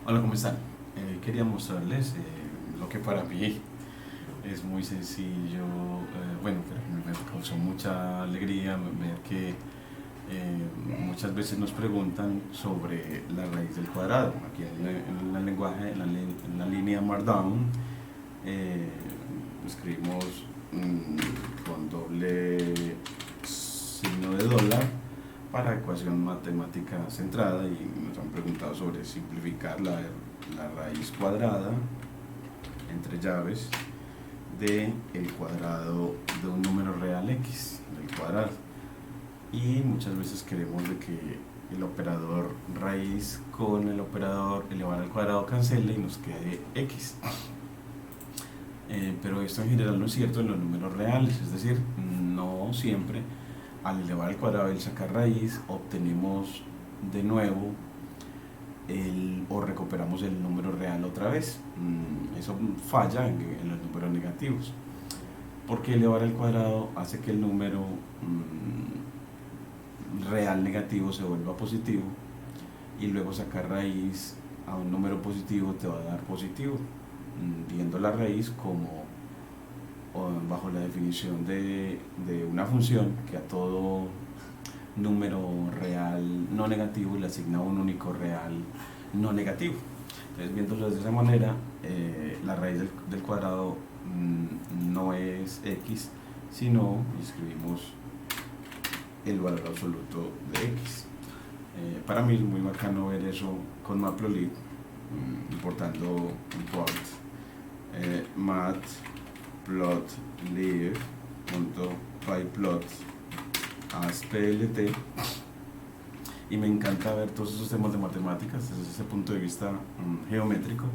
Hola, ¿cómo están? Quería mostrarles lo que para mí es muy sencillo, bueno, pero me causó mucha alegría ver que muchas veces nos preguntan sobre la raíz del cuadrado. Aquí en el lenguaje, en la línea Markdown, eh, escribimos con doble signo de dólar para ecuación matemática centrada y nos han preguntado sobre simplificar la raíz cuadrada entre llaves de el cuadrado de un número real x del cuadrado, y muchas veces queremos de que el operador raíz con el operador elevar al cuadrado cancele y nos quede x. Pero esto en general no es cierto en los números reales, es decir, no siempre al elevar al cuadrado y sacar raíz obtenemos de nuevo o recuperamos el número real otra vez. Eso falla en los números negativos, porque elevar al cuadrado hace que el número real negativo se vuelva positivo, y luego sacar raíz a un número positivo te va a dar positivo, viendo la raíz como bajo la definición de una función que a todo número real no negativo le asigna un único real no negativo. Entonces, viéndolo de esa manera, la raíz del cuadrado no es x, sino escribimos el valor absoluto de x. Para mí es muy bacano ver eso con Matplotlib, importando import matplotlib.pyplot as plt, y me encanta ver todos esos temas de matemáticas desde ese punto de vista geométrico,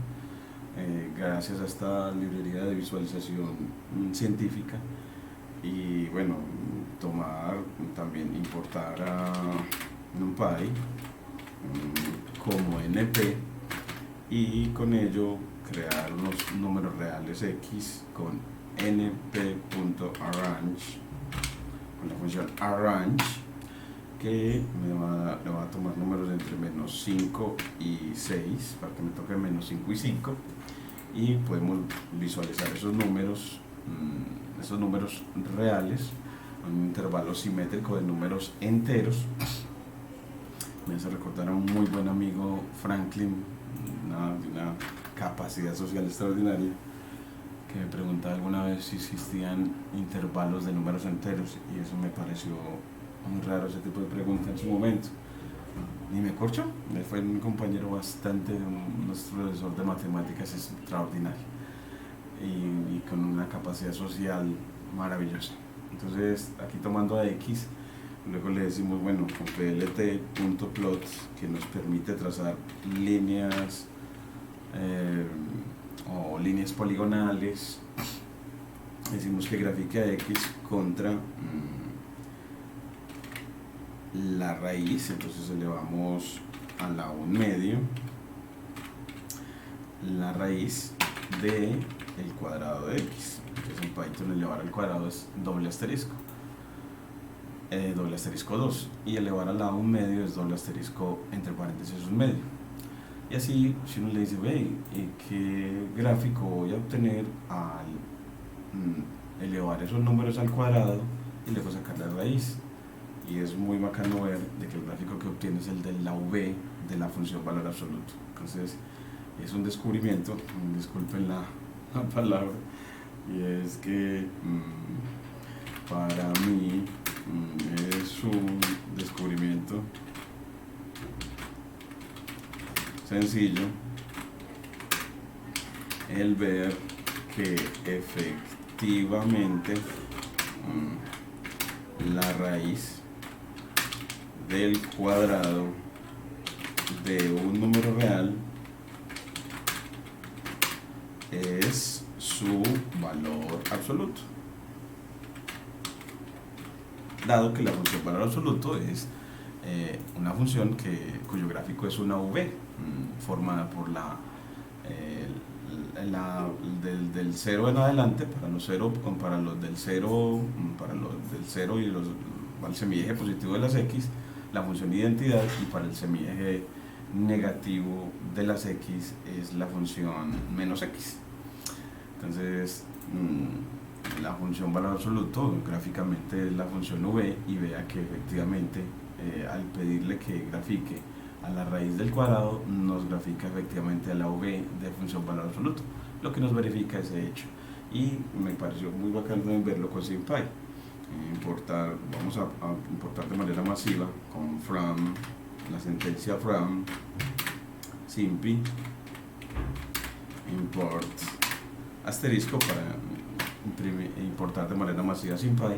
gracias a esta librería de visualización científica. Y bueno, tomar también, importar a NumPy como NP, y con ello crear unos números reales x con np.arrange, con la función arrange, que le va a tomar números entre menos 5 y 6 para que me toque menos 5 y 5, y podemos visualizar esos números reales en un intervalo simétrico de números enteros. Me hace recordar a un muy buen amigo, Franklin, de una capacidad social extraordinaria, que me preguntaba alguna vez si existían intervalos de números enteros, y eso me pareció muy raro, ese tipo de pregunta en su momento. Y me corchó. Fue un compañero bastante, un profesor de matemáticas extraordinario, y con una capacidad social maravillosa. Entonces, aquí tomando a x, luego le decimos, bueno, con plt.plot, que nos permite trazar líneas o líneas poligonales, decimos que grafique a x contra la raíz, entonces elevamos a la 1/2 la raíz de el cuadrado de x. Entonces en Python elevar al cuadrado es doble asterisco 2, y elevar a la 1/2 es doble asterisco entre paréntesis 1/2. Y así, si uno le dice, ve, ¿qué gráfico voy a obtener al elevar esos números al cuadrado y luego sacar la raíz? Y es muy bacano ver de que el gráfico que obtiene es el de la v de la función valor absoluto. Entonces es un descubrimiento, disculpen la palabra, y es que para mí es un descubrimiento sencillo el ver que efectivamente la raíz del cuadrado de un número real es su valor absoluto, dado que la función valor absoluto es una función cuyo gráfico es una v formada por del 0 en adelante para los del 0 y para el semieje positivo de las x, la función identidad, y para el semieje negativo de las x es la función menos x. Entonces, la función valor absoluto gráficamente es la función v, y vea que efectivamente al pedirle que grafique a la raíz del cuadrado nos grafica efectivamente a la v de función valor absoluto, lo que nos verifica ese hecho. Y me pareció muy bacano también verlo con SymPy. Vamos a importar de manera masiva con from, la sentencia from simpy import asterisco para importar de manera masiva SymPy,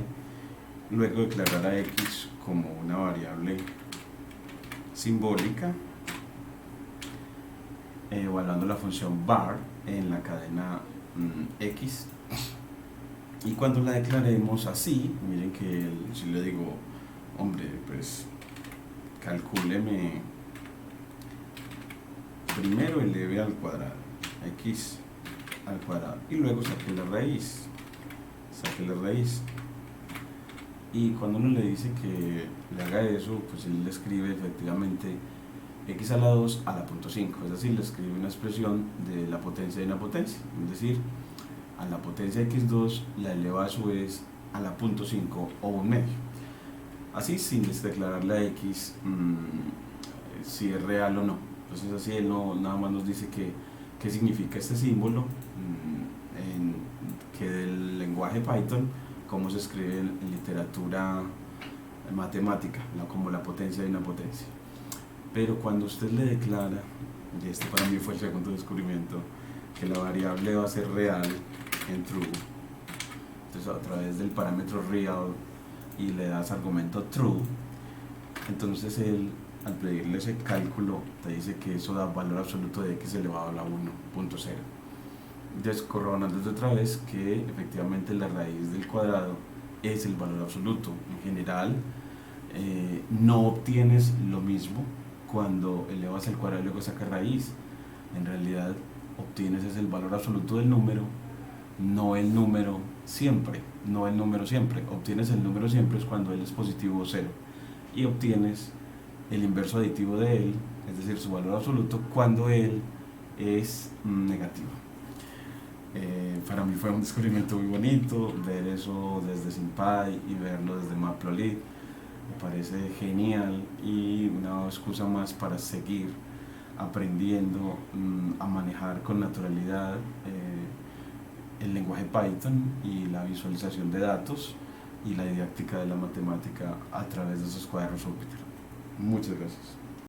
luego declarar a x como una variable simbólica, evaluando la función var en la cadena x. Y cuando la declaremos así, miren que si le digo, hombre, pues calcúleme primero eleve al cuadrado, x al cuadrado, y luego saque la raíz, y cuando uno le dice que le haga eso, pues él le escribe efectivamente x a la 2 a la punto 5, es decir, le escribe una expresión de la potencia de una potencia, es decir, a la potencia x2 la eleva a su vez a la punto 5 o un medio, así sin declararle a x si es real o no. Entonces así él nada más nos dice qué significa este símbolo, que del lenguaje Python, cómo se escribe en literatura matemática, como la potencia de una potencia. Pero cuando usted le declara, y este para mí fue el segundo descubrimiento, que la variable va a ser real en true, entonces a través del parámetro real y le das argumento true, entonces él, al pedirle ese cálculo, te dice que eso da valor absoluto de x elevado a la 1.0. Descoronando otra vez que efectivamente la raíz del cuadrado es el valor absoluto. En general, no obtienes lo mismo cuando elevas el cuadrado y luego sacas raíz. En realidad, obtienes es el valor absoluto del número, no el número siempre. Obtienes el número siempre es cuando él es positivo o cero, y obtienes el inverso aditivo de él, es decir, su valor absoluto, cuando él es negativo. Para mí fue un descubrimiento muy bonito ver eso desde SymPy y verlo desde Matplotlib. Me parece genial y una excusa más para seguir aprendiendo a manejar con naturalidad el lenguaje Python y la visualización de datos y la didáctica de la matemática a través de esos cuadernos Jupyter. Muchas gracias.